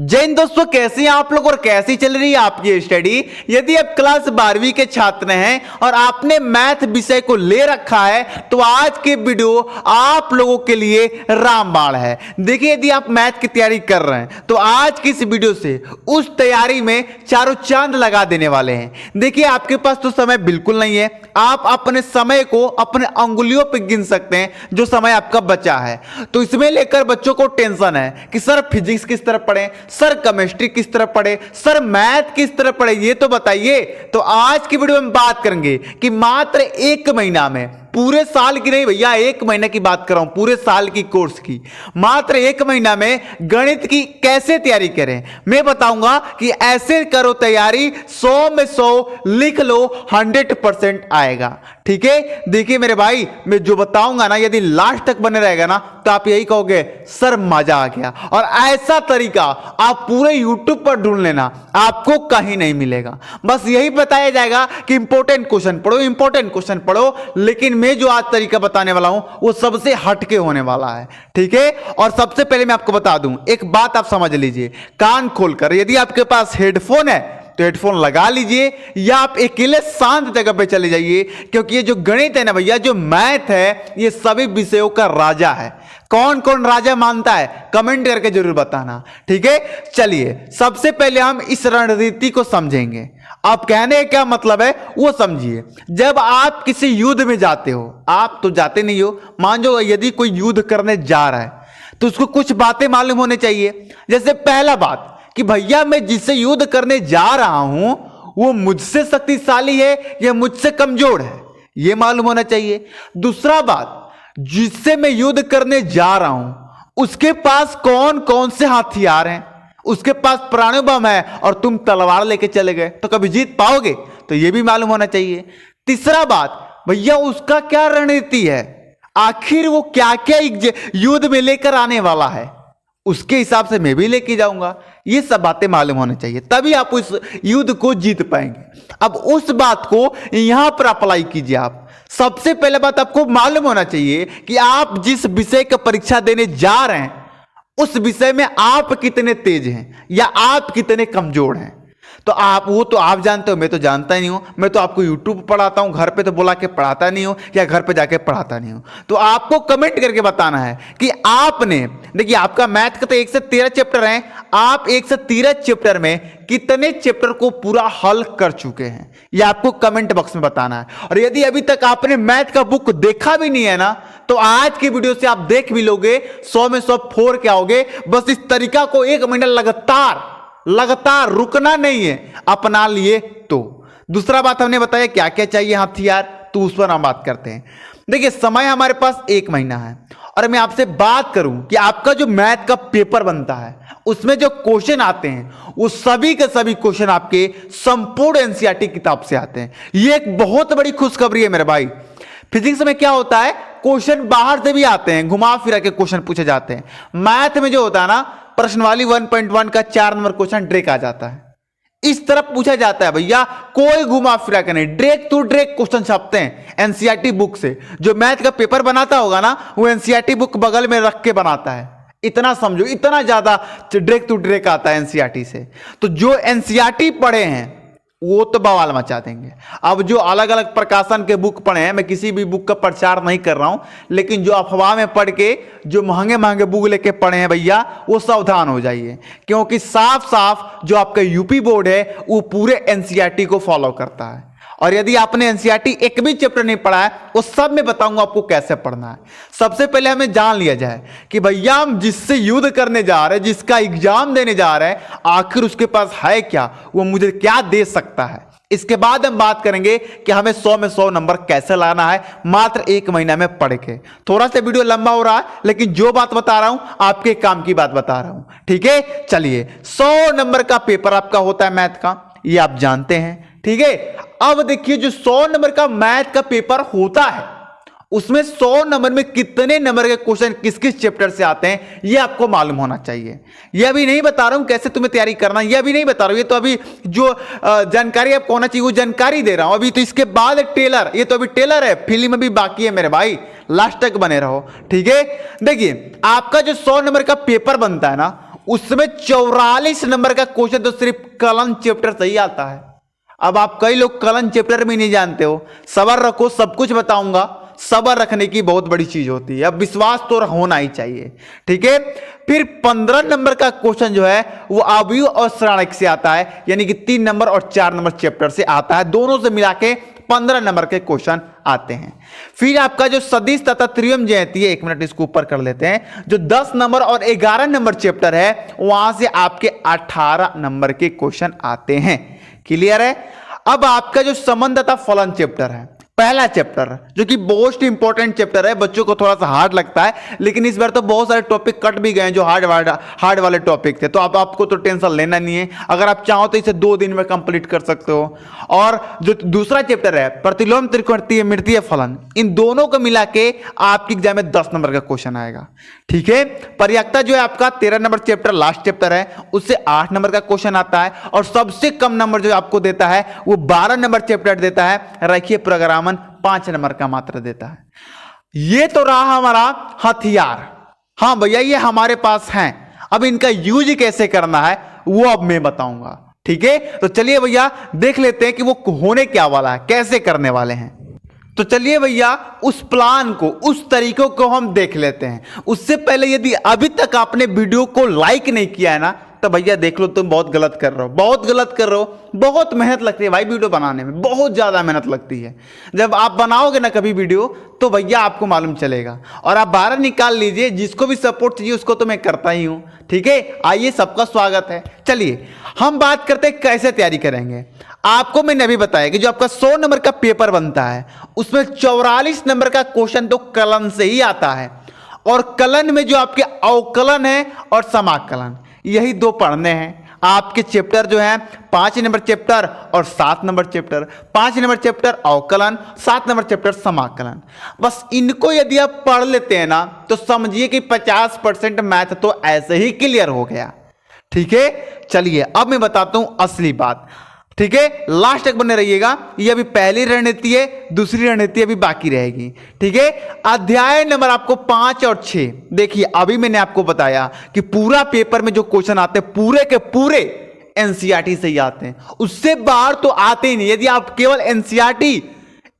जय हिंद दोस्तों, कैसे हैं आप लोग और कैसी चल रही है आपकी स्टडी। यदि आप क्लास 12वीं के छात्र हैं और आपने मैथ विषय को ले रखा है तो आज के वीडियो आप लोगों के लिए रामबाण है। देखिए, यदि आप मैथ की तैयारी कर रहे हैं तो आज की इस वीडियो से उस तैयारी में चारों चांद लगा देने वाले हैं। देखिए, आपके पास तो समय बिल्कुल नहीं है, आप अपने समय को अपने अंगुलियों पर गिन सकते हैं जो समय आपका बचा है। तो इसमें लेकर बच्चों को टेंशन है कि सर फिजिक्स किस तरह पढ़ें, सर केमिस्ट्री किस तरह पढ़े, सर मैथ किस तरह पढ़े, ये तो बताइए। तो आज की वीडियो में बात करेंगे कि मात्र एक महीना में, पूरे साल की नहीं भैया, एक महीने की बात कर रहा हूं, पूरे साल की कोर्स की, मात्र एक महीना में गणित की कैसे तैयारी करें मैं बताऊंगा कि ऐसे करो तैयारी 100 में 100 लिख लो, 100% आएगा। ठीक है, देखिए मेरे भाई, मैं जो बताऊंगा ना, यदि लास्ट तक बने रहेगा ना तो आप यही कहोगे सर मजा आ गया। और ऐसा तरीका आप पूरे YouTube पर ढूंढ लेना, आपको कहीं नहीं मिलेगा। बस यही बताया जाएगा कि इंपॉर्टेंट क्वेश्चन पढ़ो, इंपॉर्टेंट क्वेश्चन पढ़ो, लेकिन मैं जो आज तरीका बताने वाला हूं वो सबसे हटके होने वाला है। ठीक है, और सबसे पहले मैं आपको बता दूं एक बात, आप समझ लीजिए कान खोलकर। यदि आपके पास हेडफोन है तो हेडफोन लगा लीजिए, या आप अकेले शांत जगह पे चले जाइए, क्योंकि ये जो गणित है ना भैया, जो मैथ है, ये सभी विषयों का राजा है। कौन कौन राजा मानता है कमेंट करके जरूर बताना। ठीक है, चलिए सबसे पहले हम इस रणनीति को समझेंगे। आप कहने का क्या मतलब है वो समझिए। जब आप किसी युद्ध में जाते हो, आप तो जाते नहीं हो, मान लो यदि कोई युद्ध करने जा रहा है तो उसको कुछ बातें मालूम होने चाहिए। जैसे पहला बात कि भैया मैं जिससे युद्ध करने जा रहा हूं वो मुझसे शक्तिशाली है या मुझसे कमजोर है, यह मालूम होना चाहिए। दूसरा बात, जिससे मैं युद्ध करने जा रहा हूं उसके पास कौन कौन से हथियार हैं। उसके पास प्राणु बम है और तुम तलवार लेके चले गए तो कभी जीत पाओगे, तो यह भी मालूम होना चाहिए। तीसरा बात, भैया उसका क्या रणनीति है, आखिर वो क्या क्या युद्ध में लेकर आने वाला है, उसके हिसाब से मैं भी लेके जाऊंगा। ये सब बातें मालूम होनी चाहिए, तभी आप उस युद्ध को जीत पाएंगे। अब उस बात को यहां पर अप्लाई कीजिए। आप सबसे पहले बात आपको मालूम होना चाहिए कि आप जिस विषय का परीक्षा देने जा रहे हैं उस विषय में आप कितने तेज हैं या आप कितने कमजोर हैं। तो आप जानते हो, मैं तो जानता ही नहीं हूं। मैं तो आपको YouTube पढ़ाता हूं, घर पे तो बुला के पढ़ाता नहीं हूं या घर पे जाके पढ़ाता नहीं हूं। तो आपको कमेंट करके बताना है कि आपने, देखिए आपका मैथ का तो 1 से 13 चैप्टर हैं, आप 1 से 13 चैप्टर में कितने चैप्टर को पूरा हल कर चुके हैं, ये आपको कमेंट बॉक्स में बताना है। और यदि अभी तक आपने मैथ का बुक देखा भी नहीं है ना, तो आज की वीडियो से आप देख भी लोगे, 100 में 100 फोड़ के आओगे। बस इस तरीका को 1 महीना लगातार रुकना नहीं है, अपना लिए तो। दूसरा बात हमने बताया क्या क्या चाहिए हथियार, तो उस पर हम बात करते हैं। देखिए, समय हमारे पास 1 महीना है और मैं आपसे बात करूं कि आपका जो मैथ का पेपर बनता है उसमें जो क्वेश्चन आते हैं वो सभी के सभी क्वेश्चन आपके संपूर्ण एनसीईआरटी किताब से आते हैं। ये एक बहुत बड़ी खुशखबरी है मेरे भाई। फिजिक्स में क्या होता है, क्वेश्चन बाहर से भी आते हैं, घुमा फिरा के क्वेश्चन पूछे जाते हैं। मैथ में जो होता है ना, प्रश्नवाली 1.1 का 4 नंबर क्वेश्चन डायरेक्ट आ जाता है, इस तरफ पूछा जाता है भैया, कोई घुमा फिरा के नहीं, डायरेक्ट टू डायरेक्ट क्वेश्चन छपते हैं एनसीईआरटी बुक से। जो मैथ का पेपर बनाता होगा ना, वो एनसीईआरटी बुक बगल में रख के बनाता है। इतना समझो, इतना ज्यादा डायरेक्ट टू डायरेक्ट आता है एनसीईआरटी से। तो जो एनसीईआरटी पढ़े हैं वो तो बवाल मचा देंगे। अब जो अलग अलग प्रकाशन के बुक पढ़े हैं, मैं किसी भी बुक का प्रचार नहीं कर रहा हूं, लेकिन जो अफवाह में पढ़ के जो महंगे महंगे बुक लेके पढ़े हैं भैया, वो सावधान हो जाइए, क्योंकि साफ साफ जो आपका यूपी बोर्ड है वो पूरे एनसीईआरटी को फॉलो करता है। और यदि आपने एनसीईआरटी एक भी चैप्टर नहीं पढ़ा है, वो सब मैं बताऊंगा आपको कैसे पढ़ना है। सबसे पहले हमें जान लिया जाए कि भैया हम जिससे युद्ध करने जा रहे हैं, जिसका एग्जाम देने जा रहे हैं, आखिर उसके पास है क्या, वो मुझे क्या दे सकता है। इसके बाद हम बात करेंगे कि हमें 100 में 100 नंबर कैसे लाना है, मात्र 1 महीना में पढ़ के। थोड़ा सा वीडियो लंबा हो रहा है, लेकिन जो बात बता रहा हूं आपके काम की बात बता रहा हूं। ठीक है, चलिए 100 नंबर का पेपर आपका होता है मैथ का, ये आप जानते हैं। ठीक है, अब देखिए जो 100 नंबर का मैथ का पेपर होता है उसमें 100 नंबर में कितने नंबर के क्वेश्चन किस किस चैप्टर से आते हैं ये आपको मालूम होना चाहिए। ये अभी नहीं बता रहा हूं कैसे तुम्हें तैयारी करना, ये अभी नहीं बता रहा हूं, ये तो अभी जो जानकारी आपको होना चाहिए वो जानकारी दे रहा हूं। अभी तो इसके बाद टेलर, ये तो अभी टेलर है, फिल्म अभी बाकी है मेरे भाई, लास्ट तक बने रहो। ठीक है, देखिए आपका जो 100 नंबर का पेपर बनता है ना, उसमें 44 नंबर का क्वेश्चन तो सिर्फ कलन चैप्टर से ही आता है। अब आप कई लोग कलन चैप्टर में नहीं जानते हो, सबर रखो, सब कुछ बताऊंगा। सबर रखने की बहुत बड़ी चीज होती है, अब विश्वास तो होना ही चाहिए, ठीक है। फिर 15 नंबर का क्वेश्चन जो है वो अवयव और श्रेणिक से आता है, यानी कि 3 नंबर और 4 नंबर चैप्टर से आता है, दोनों से मिला के 15 नंबर के क्वेश्चन आते हैं। फिर आपका जो सदिश तथा त्रियम ज्यामिति है, 1 मिनट इसको ऊपर कर लेते हैं, जो 10 नंबर और 11 नंबर चैप्टर है वहां से आपके 18 नंबर के क्वेश्चन आते हैं। क्लियर है। अब आपका जो संबंध तथा फलन चैप्टर है, पहला चैप्टर जो कि मोस्ट इंपॉर्टेंट चैप्टर है, बच्चों को थोड़ा सा हार्ड लगता है, लेकिन इस बार तो बहुत सारे टॉपिक कट भी गए जो हार्ड वाले टॉपिक थे, तो अब आपको तो टेंशन लेना नहीं है। अगर आप चाहो तो इसे 2 दिन में कंप्लीट कर सकते हो। और जो दूसरा चैप्टर है प्रतिलोम त्रिकोणीय मितीय फलन, इन दोनों को मिला के आपके एग्जाम में 10 नंबर का क्वेश्चन आएगा, ठीक है। पर्याप्तता जो है आपका 13 नंबर चैप्टर लास्ट चैप्टर है, उससे 8 नंबर का क्वेश्चन आता है। और सबसे कम नंबर जो आपको देता है वो 12 नंबर चैप्टर देता है, रेखीय प्रोग्रामन 5 नंबर का मात्र देता है। ये तो रहा हमारा हथियार। हाँ भैया ये हमारे पास हैं, अब इनका यूज कैसे करना है वो अब मैं बताऊंगा, ठीक है। तो चलिए भैया देख लेते हैं कि वो होने क्या वाला है, कैसे करने वाले हैं। तो चलिए भैया उस प्लान को, उस तरीकों को हम देख लेते हैं। उससे पहले यदि अभी तक आपने वीडियो को लाइक नहीं किया है ना, तो भैया देख लो तुम बहुत गलत कर रहे हो, बहुत गलत कर रहे हो। बहुत मेहनत लगती है भाई वीडियो बनाने में, बहुत ज्यादा मेहनत लगती है। जब आप बनाओगे ना कभी वीडियो तो भैया आपको मालूम चलेगा। और आप बाहर निकाल लीजिए, जिसको भी सपोर्ट चाहिए उसको तो मैं करता ही हूं, ठीक है। आइए सबका स्वागत है। चलिए हम बात करते हैं कैसे तैयारी करेंगे। आपको मैंने अभी बताया कि जो आपका 100 नंबर का पेपर बनता है उसमें 44 नंबर का क्वेश्चन तो कलन से ही आता है। और कलन में जो आपके अवकलन है और समाकलन, यही 2 पढ़ने हैं। आपके चैप्टर जो है 5 नंबर चैप्टर और 7 नंबर चैप्टर, 5 नंबर चैप्टर अवकलन, 7 नंबर चैप्टर समाकलन। बस इनको यदि आप पढ़ लेते हैं ना तो समझिए कि 50% मैथ तो ऐसे ही क्लियर हो गया, ठीक है। चलिए अब मैं बताता हूं असली बात, ठीक है। लास्ट तक बने रहिएगा। ये अभी पहली रणनीति है, दूसरी रणनीति अभी बाकी रहेगी, ठीक है। अध्याय नंबर आपको 5 और 6, देखिए अभी मैंने आपको बताया कि पूरा पेपर में जो क्वेश्चन आते हैं पूरे के पूरे एनसीईआरटी से ही आते हैं, उससे बाहर तो आते ही नहीं। यदि आप केवल एनसीईआरटी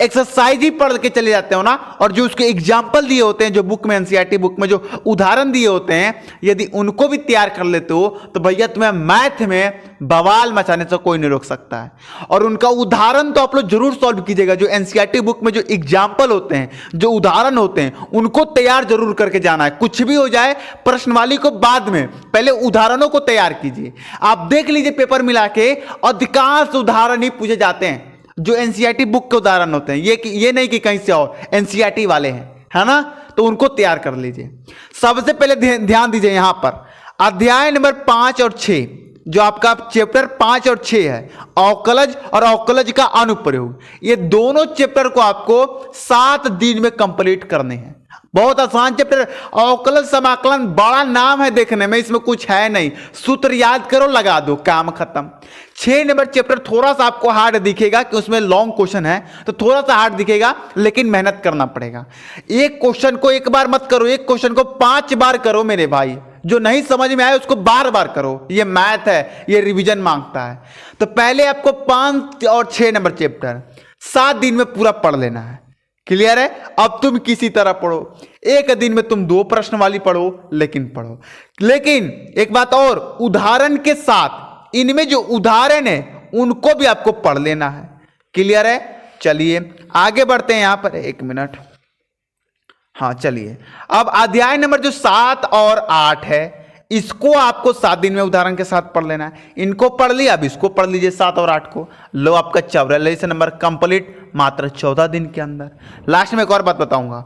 एक्सरसाइज ही पढ़ के चले जाते हो ना, और जो उसके एग्जाम्पल दिए होते हैं, जो बुक में एनसीईआरटी बुक में जो उदाहरण दिए होते हैं, यदि उनको भी तैयार कर लेते हो तो भैया तुम्हें मैथ में बवाल मचाने से कोई नहीं रोक सकता है। और उनका उदाहरण तो आप लोग जरूर सॉल्व कीजिएगा। जो एनसीईआरटी बुक में जो एग्जाम्पल होते हैं, जो उदाहरण होते हैं, उनको तैयार जरूर करके जाना है। कुछ भी हो जाए प्रश्नवाली को बाद में, पहले उदाहरणों को तैयार कीजिए। आप देख लीजिए पेपर मिला के अधिकांश उदाहरण ही पूछे जाते हैं जो एनसीईआरटी बुक के उदाहरण होते हैं। ये नहीं कि कहीं से और एनसीईआरटी वाले हैं, है ना, तो उनको तैयार कर लीजिए। सबसे पहले ध्यान दीजिए यहां पर अध्याय नंबर 5 और 6, जो आपका चैप्टर 5 और 6 है, अवकलज और अवकलज का अनुप्रयोग, ये दोनों चैप्टर को आपको 7 दिन में कंप्लीट करने हैं। बहुत आसान चैप्टर। अवकलन समाकलन बड़ा नाम है देखने में, इसमें कुछ है नहीं, सूत्र याद करो लगा दो, काम खत्म। 6 नंबर चैप्टर थोड़ा सा आपको हार्ड दिखेगा कि उसमें लॉन्ग क्वेश्चन है, तो थोड़ा सा हार्ड दिखेगा, लेकिन मेहनत करना पड़ेगा। एक क्वेश्चन को एक बार मत करो, एक क्वेश्चन को 5 बार करो मेरे भाई। जो नहीं समझ में आए उसको बार बार करो, ये मैथ है, ये रिवीजन मांगता है। तो पहले आपको 5 और 6 नंबर चैप्टर 7 दिन में पूरा पढ़ लेना है। क्लियर है। अब तुम किसी तरह पढ़ो, एक दिन में तुम 2 प्रश्न वाली पढ़ो, लेकिन पढ़ो। लेकिन एक बात और, उदाहरण के साथ इनमें जो उदाहरण है उनको भी आपको पढ़ लेना है। क्लियर है। चलिए आगे बढ़ते हैं। यहां पर 1 मिनट, हाँ चलिए। अब अध्याय नंबर जो 7 और 8 है, इसको आपको 7 दिन में उदाहरण के साथ पढ़ लेना है। इनको पढ़ लिया, अब इसको पढ़ लीजिए 7 और 8 को। लो आपका 44 नंबर कंप्लीट मात्र 14 दिन के अंदर। लास्ट में एक और बात बताऊंगा।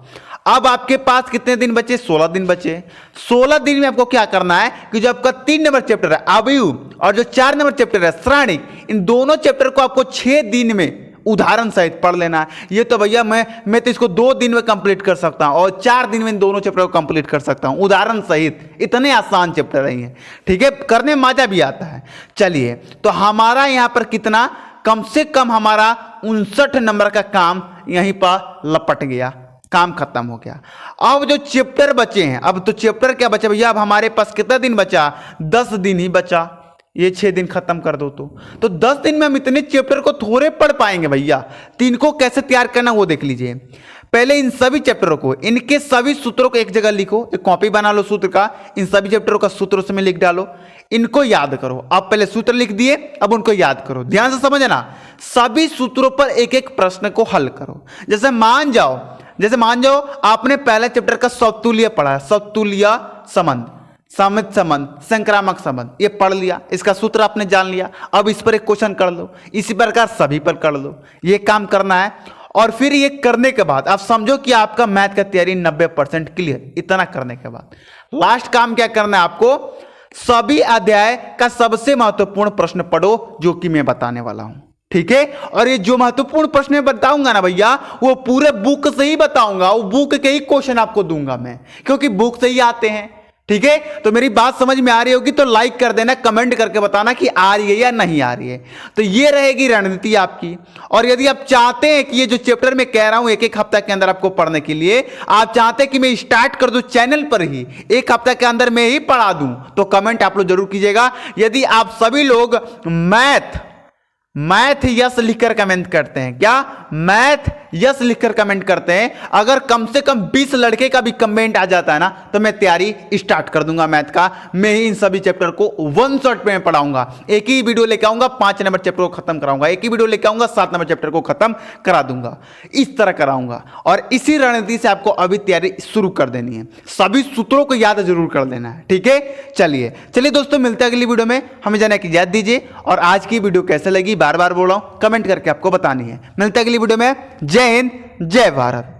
अब आपके पास कितने दिन बचे? 16 दिन बचे। 16 दिन में आपको क्या करना है कि जो आपका 3 नंबर चैप्टर है अवयव और जो 4 नंबर चैप्टर है श्रेणिक, इन दोनों चैप्टर को आपको 6 दिन में उदाहरण सहित पढ़ लेना है। ये तो भैया मैं तो इसको 2 दिन में कंप्लीट कर सकता हूं और 4 दिन में इन दोनों चैप्टर को कंप्लीट कर सकता हूं उदाहरण सहित। इतने आसान चैप्टर नहीं है, ठीक है, करने में मजा भी आता है। चलिए, तो हमारा यहां पर कितना, कम से कम हमारा 59 नंबर का काम यहीं पर लपट गया। काम खत्म हो गया। अब जो चैप्टर बचे हैं, अब तो चैप्टर क्या बचा भैया, अब हमारे पास कितना दिन बचा, 10 दिन ही बचा। ये 6 दिन खत्म कर दो तो 10 दिन में हम इतने चैप्टर को थोड़े पढ़ पाएंगे भैया। तो इनको कैसे तैयार करना वो देख लीजिए। पहले इन सभी चैप्टरों को, इनके सभी सूत्रों को एक जगह लिखो, एक कॉपी बना लो सूत्र का, इन सभी चैप्टरों का सूत्र उसमें लिख डालो, इनको याद करो। अब पहले सूत्र लिख दिए, अब उनको याद करो, ध्यान से समझना। सभी सूत्रों पर एक एक प्रश्न को हल करो। जैसे मान जाओ आपने पहले चैप्टर का समतुल्य पढ़ा, समतुल्य संबंध, सामित संबंध, संक्रामक संबंध, ये पढ़ लिया, इसका सूत्र आपने जान लिया। अब इस पर एक क्वेश्चन कर लो, इसी प्रकार सभी पर कर लो, ये काम करना है। और फिर ये करने के बाद आप समझो कि आपका मैथ का तैयारी 90% क्लियर। इतना करने के बाद लास्ट काम क्या करना है आपको, सभी अध्याय का सबसे महत्वपूर्ण प्रश्न पढ़ो, जो कि मैं बताने वाला हूं, ठीक है। और ये जो महत्वपूर्ण प्रश्न मैं बताऊंगा ना भैया, वो पूरे बुक से ही बताऊंगा, वो बुक के ही क्वेश्चन आपको दूंगा मैं, क्योंकि बुक से ही आते हैं, ठीक है। तो मेरी बात समझ में आ रही होगी तो लाइक कर देना, कमेंट करके बताना कि आ रही है या नहीं आ रही है। तो ये रहेगी रणनीति आपकी। और यदि आप चाहते हैं कि ये जो चैप्टर मैं कह रहा हूं एक हफ्ता के अंदर आपको पढ़ने के लिए, आप चाहते हैं कि मैं स्टार्ट कर दूं चैनल पर ही, एक हफ्ता के अंदर मैं ही पढ़ा दूं, तो कमेंट आप लोग जरूर कीजिएगा। यदि आप सभी लोग मैथ यस लिखकर कमेंट करते हैं, क्या मैथ यस लिखकर कमेंट करते हैं, अगर कम से कम 20 लड़के का भी कमेंट आ जाता है ना, तो मैं तैयारी स्टार्ट कर दूंगा मैथ का। मैं ही इन सभी चैप्टर को वन शॉट में पढ़ाऊंगा, एक ही वीडियो लेके आऊंगा, 5 नंबर चैप्टर को खत्म कराऊंगा, एक ही वीडियो लेके आऊंगा, 7 नंबर चैप्टर को खत्म करा दूंगा, इस तरह कराऊंगा। और इसी रणनीति से आपको अभी तैयारी शुरू कर देनी है, सभी सूत्रों को याद जरूर कर लेना है, ठीक है। चलिए दोस्तों, मिलते हैं अगली वीडियो में, हमें जाने की इजाजत दीजिए। और आज की वीडियो कैसे लगी बार बार बोल रहा हूं, कमेंट करके आपको बतानी है। मिलते हैं अगली वीडियो में। जय हिंद, जय भारत।